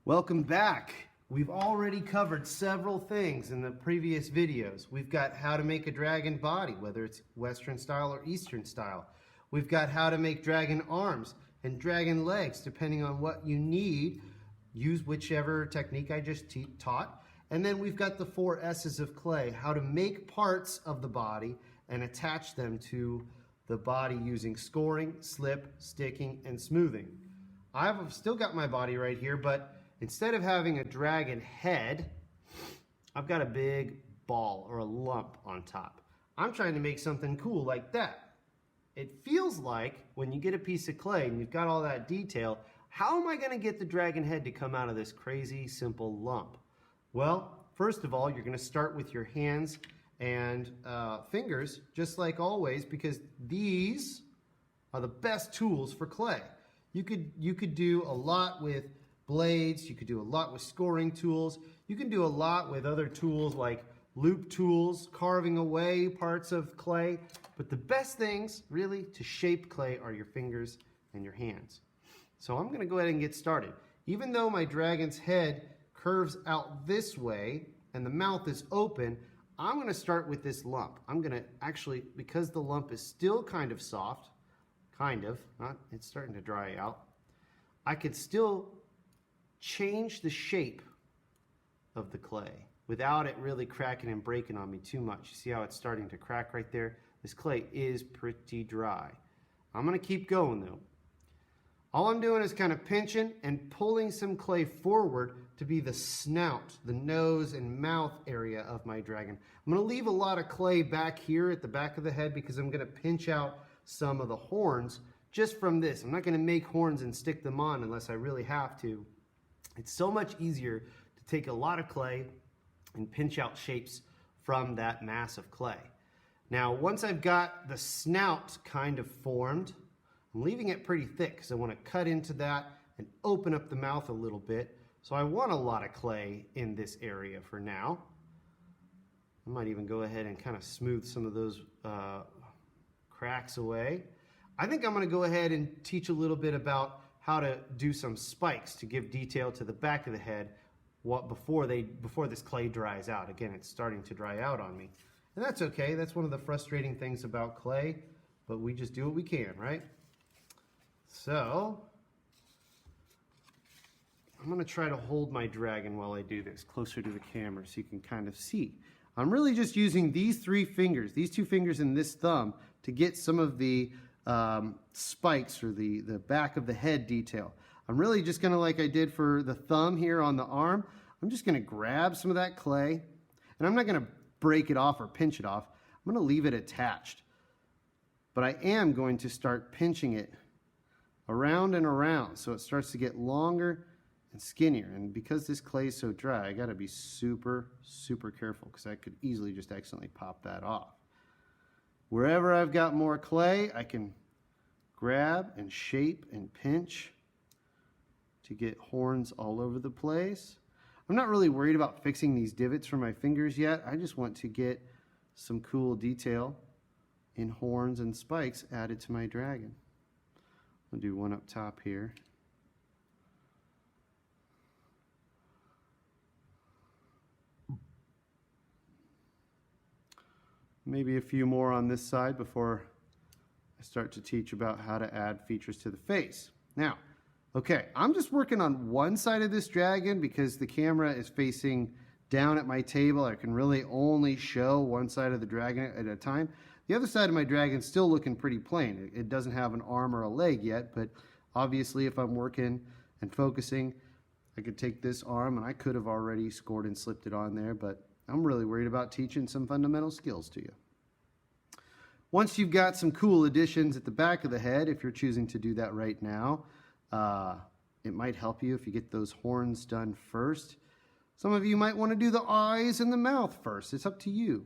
Welcome back. We've already covered several things in the previous videos. We've got how to make a dragon body, whether it's Western style or Eastern style. We've got how to make dragon arms and dragon legs, depending on what you need. Use whichever technique I just taught. And then we've got the 4 S's of clay, how to make parts of the body and attach them to the body using scoring, slip, sticking, and smoothing. I've still got my body right here, but instead of having a dragon head, I've got a big ball or a lump on top. I'm trying to make something cool like that. It feels like when you get a piece of clay and you've got all that detail, how am I going to get the dragon head to come out of this crazy simple lump? Well, first of all, you're going to start with your hands and fingers, just like always, because these are the best tools for clay. You could do a lot with blades, you could do a lot with scoring tools, you can do a lot with other tools like loop tools, carving away parts of clay, but the best things really to shape clay are your fingers and your hands. So I'm going to go ahead and get started. Even though my dragon's head curves out this way and the mouth is open, I'm going to start with this lump. I'm going to actually, because the lump is still kind of soft, it's starting to dry out, I could still change the shape of the clay without it really cracking and breaking on me too much. You see how it's starting to crack right there? This clay is pretty dry. I'm going to keep going though. All I'm doing is kind of pinching and pulling some clay forward to be the snout, the nose and mouth area of my dragon. I'm going to leave a lot of clay back here at the back of the head because I'm going to pinch out some of the horns just from this. I'm not going to make horns and stick them on unless I really have to. It's so much easier to take a lot of clay and pinch out shapes from that mass of clay. Now, once I've got the snout kind of formed, I'm leaving it pretty thick because I want to cut into that and open up the mouth a little bit. So I want a lot of clay in this area for now. I might even go ahead and kind of smooth some of those cracks away. I think I'm going to go ahead and teach a little bit about how to do some spikes to give detail to the back of the head before this clay dries out. Again, it's starting to dry out on me. And that's okay. That's one of the frustrating things about clay, but we just do what we can, right? So I'm going to try to hold my dragon while I do this closer to the camera so you can kind of see. I'm really just using these 3 fingers, these 2 fingers and this thumb, to get some of the spikes or the back of the head detail. I'm really just going to, like I did for the thumb here on the arm, I'm just going to grab some of that clay, and I'm not going to break it off or pinch it off. I'm going to leave it attached. But I am going to start pinching it around and around so it starts to get longer and skinnier. And because this clay is so dry, I got to be super, super careful because I could easily just accidentally pop that off. Wherever I've got more clay, I can grab and shape and pinch to get horns all over the place. I'm not really worried about fixing these divots for my fingers yet. I just want to get some cool detail in horns and spikes added to my dragon. I'll do one up top here. Maybe a few more on this side before I start to teach about how to add features to the face. Now, okay, I'm just working on one side of this dragon because the camera is facing down at my table. I can really only show one side of the dragon at a time. The other side of my dragon is still looking pretty plain. It doesn't have an arm or a leg yet, but obviously if I'm working and focusing, I could take this arm, and I could have already scored and slipped it on there, but I'm really worried about teaching some fundamental skills to you. Once you've got some cool additions at the back of the head, if you're choosing to do that right now, it might help you if you get those horns done first. Some of you might want to do the eyes and the mouth first. It's up to you.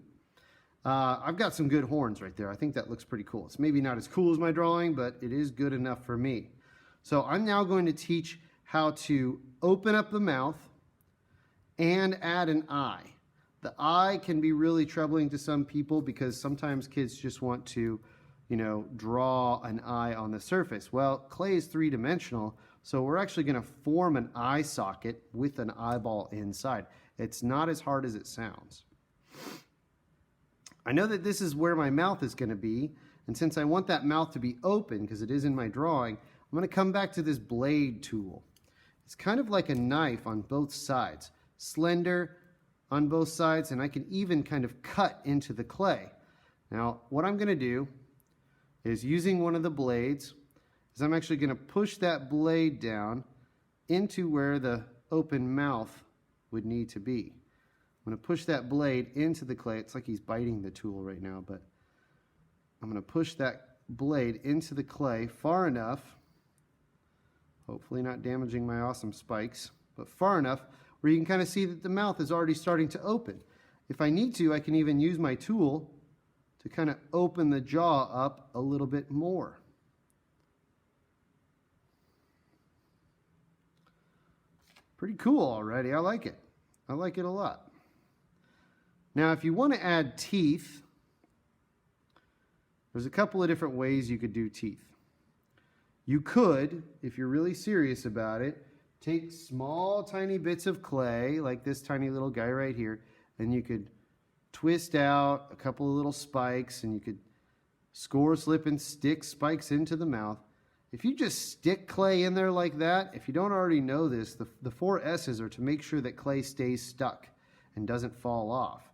I've got some good horns right there. I think that looks pretty cool. It's maybe not as cool as my drawing, but it is good enough for me. So I'm now going to teach how to open up the mouth and add an eye. The eye can be really troubling to some people because sometimes kids just want to, draw an eye on the surface. Well, clay is 3-dimensional. So we're actually going to form an eye socket with an eyeball inside. It's not as hard as it sounds. I know that this is where my mouth is going to be, and since I want that mouth to be open because it is in my drawing, I'm going to come back to this blade tool. It's kind of like a knife on both sides, slender on both sides, and I can even kind of cut into the clay. Now, what I'm going to do is, using one of the blades, is I'm actually going to push that blade down into where the open mouth would need to be. I'm going to push that blade into the clay. It's like he's biting the tool right now, but I'm going to push that blade into the clay far enough, hopefully not damaging my awesome spikes, but far enough where you can kind of see that the mouth is already starting to open. If I need to, I can even use my tool to kind of open the jaw up a little bit more. Pretty cool already. I like it. I like it a lot. Now, if you want to add teeth, there's a couple of different ways you could do teeth. You could, if you're really serious about it, take small tiny bits of clay, like this tiny little guy right here, and you could twist out a couple of little spikes, and you could score, slip, and stick spikes into the mouth. If you just stick clay in there like that, if you don't already know this, the 4 S's are to make sure that clay stays stuck and doesn't fall off.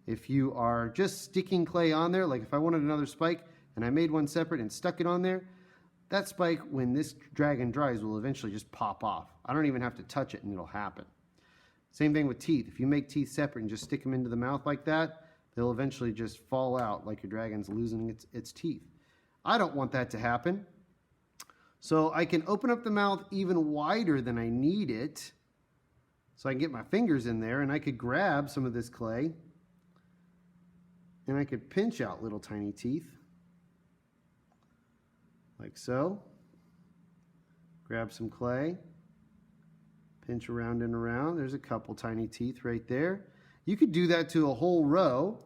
If you are just sticking clay on there, like if I wanted another spike and I made one separate and stuck it on there, that spike, when this dragon dries, will eventually just pop off. I don't even have to touch it and it'll happen. Same thing with teeth. If you make teeth separate and just stick them into the mouth like that, they'll eventually just fall out like your dragon's losing its teeth. I don't want that to happen. So I can open up the mouth even wider than I need it, so I can get my fingers in there, and I could grab some of this clay, and I could pinch out little tiny teeth, like so. Grab some clay, pinch around and around. There's a couple tiny teeth right there. You could do that to a whole row,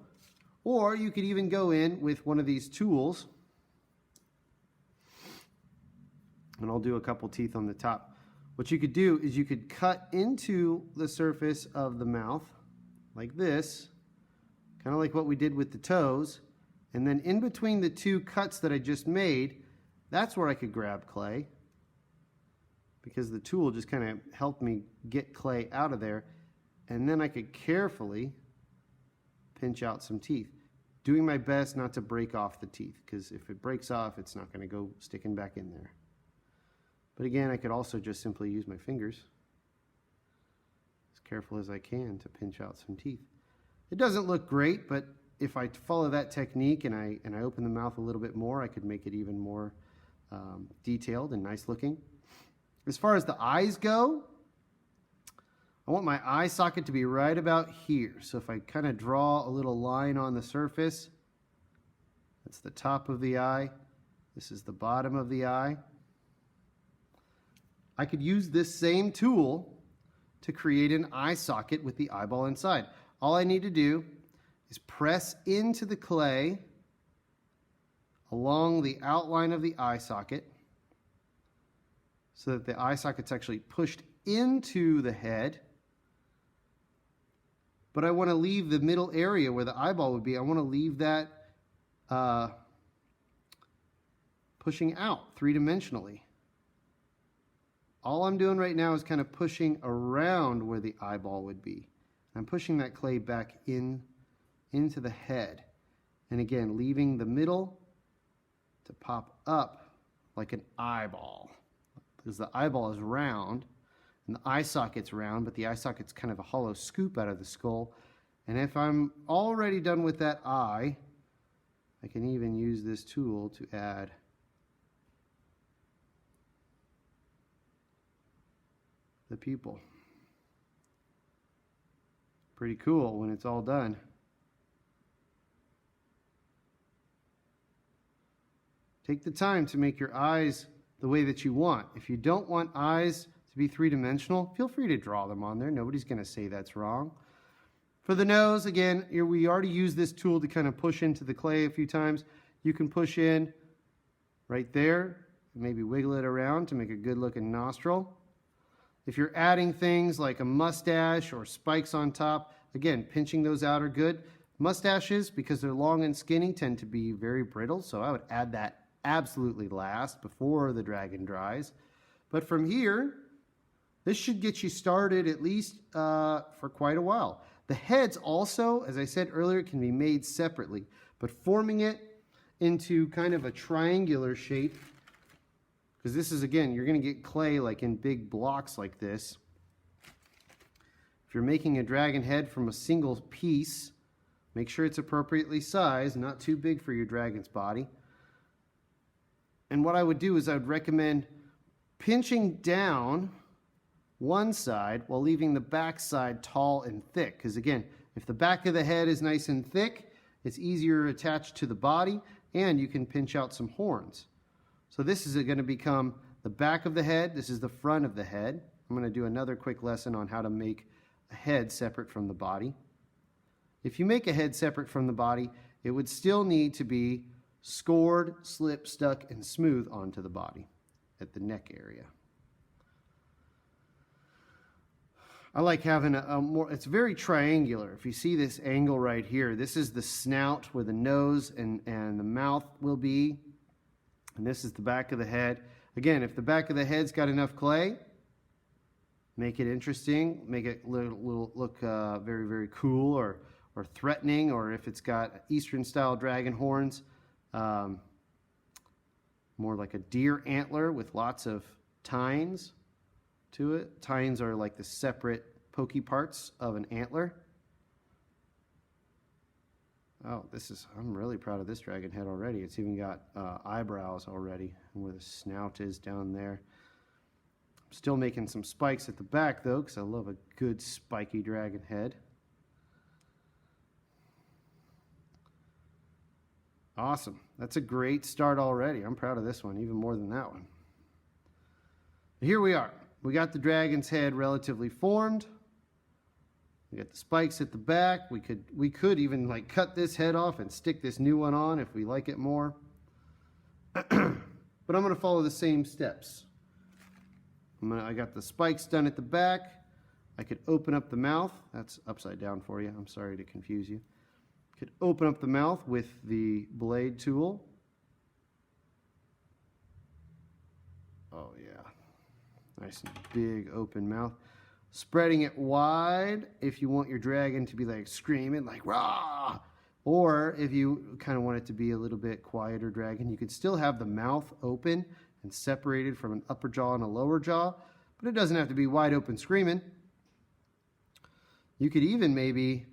or you could even go in with one of these tools, and I'll do a couple teeth on the top. What you could do is you could cut into the surface of the mouth like this, kind of like what we did with the toes, and then in between the two cuts that I just made, that's where I could grab clay, because the tool just kind of helped me get clay out of there, and then I could carefully pinch out some teeth, doing my best not to break off the teeth, because if it breaks off, it's not going to go sticking back in there. But again, I could also just simply use my fingers, as careful as I can, to pinch out some teeth. It doesn't look great, but if I follow that technique and I open the mouth a little bit more, I could make it even more detailed and nice looking. As far as the eyes go, I want my eye socket to be right about here. So if I kind of draw a little line on the surface, that's the top of the eye. This is the bottom of the eye. I could use this same tool to create an eye socket with the eyeball inside. All I need to do is press into the clay along the outline of the eye socket so that the eye socket's actually pushed into the head. But I want to leave the middle area where the eyeball would be. I want to leave that pushing out three-dimensionally. All I'm doing right now is kind of pushing around where the eyeball would be. I'm pushing that clay back into the head. And again, leaving the middle to pop up like an eyeball. Because the eyeball is round, and the eye socket's round, but the eye socket's kind of a hollow scoop out of the skull. And if I'm already done with that eye, I can even use this tool to add the pupil. Pretty cool when it's all done. Take the time to make your eyes the way that you want. If you don't want eyes to be three-dimensional, feel free to draw them on there. Nobody's going to say that's wrong. For the nose, again, we already used this tool to kind of push into the clay a few times. You can push in right there maybe wiggle it around to make a good looking nostril. If you're adding things like a mustache or spikes on top, again, pinching those out are good. Mustaches, because they're long and skinny, tend to be very brittle, so I would add that absolutely last before the dragon dries. But from here, this should get you started at least for quite a while. The heads also, as I said earlier, can be made separately, but forming it into kind of a triangular shape, because this is, again, you're going to get clay like in big blocks like this. If you're making a dragon head from a single piece, make sure it's appropriately sized, not too big for your dragon's body. And what I would do is I would recommend pinching down one side while leaving the back side tall and thick. Because again, if the back of the head is nice and thick, it's easier attached to the body, and you can pinch out some horns. So this is going to become the back of the head. This is the front of the head. I'm going to do another quick lesson on how to make a head separate from the body. If you make a head separate from the body, it would still need to be scored, slip, stuck, and smooth onto the body at the neck area. I like having a more, it's very triangular. If you see this angle right here, this is the snout where the nose and the mouth will be. And this is the back of the head. Again, if the back of the head's got enough clay, make it interesting, make it look very, very cool or threatening, or if it's got Eastern style dragon horns, more like a deer antler with lots of tines to it. Tines are like the separate pokey parts of an antler. Oh, I'm really proud of this dragon head already. It's even got eyebrows already, and where the snout is down there. I'm still making some spikes at the back though, because I love a good spiky dragon head. Awesome. That's a great start already. I'm proud of this one, even more than that one. Here we are. We got the dragon's head relatively formed. We got the spikes at the back. We could even like cut this head off and stick this new one on if we like it more. But I'm going to follow the same steps. I got the spikes done at the back. I could open up the mouth. That's upside down for you. I'm sorry to confuse you. Could open up the mouth with the blade tool. Oh yeah, nice and big open mouth. Spreading it wide if you want your dragon to be like screaming like rah, or if you kind of want it to be a little bit quieter dragon, you could still have the mouth open and separated from an upper jaw and a lower jaw, but it doesn't have to be wide open screaming. You could even maybe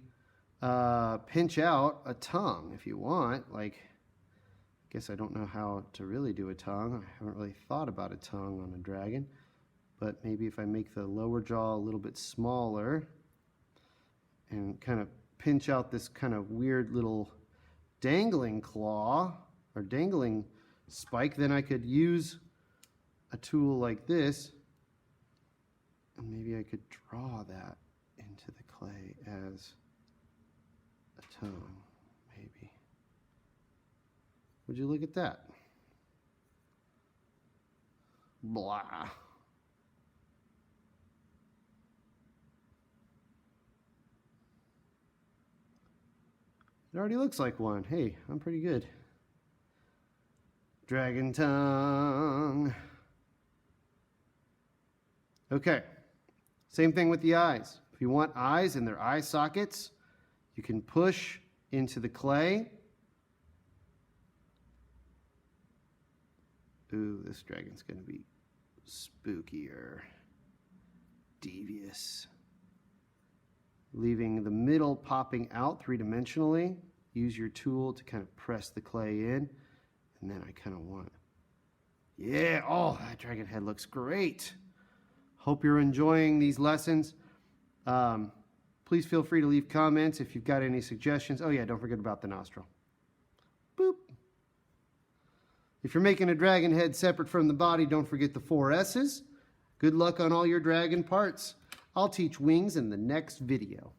pinch out a tongue if you want. Like, I guess I don't know how to really do a tongue. I haven't really thought about a tongue on a dragon. But maybe if I make the lower jaw a little bit smaller and kind of pinch out this kind of weird little dangling claw or dangling spike, then I could use a tool like this and maybe I could draw that into the clay as a tongue, maybe. Would you look at that? Blah. It already looks like one. Hey, I'm pretty good. Dragon tongue. Okay. Same thing with the eyes. If you want eyes in their eye sockets, you can push into the clay. Ooh, this dragon's going to be spookier, devious. Leaving the middle popping out three-dimensionally. Use your tool to kind of press the clay in. And then I kind of want it. Yeah, oh, that dragon head looks great. Hope you're enjoying these lessons. Please feel free to leave comments if you've got any suggestions. Oh yeah, don't forget about the nostril. Boop. If you're making a dragon head separate from the body, don't forget the 4 S's. Good luck on all your dragon parts. I'll teach wings in the next video.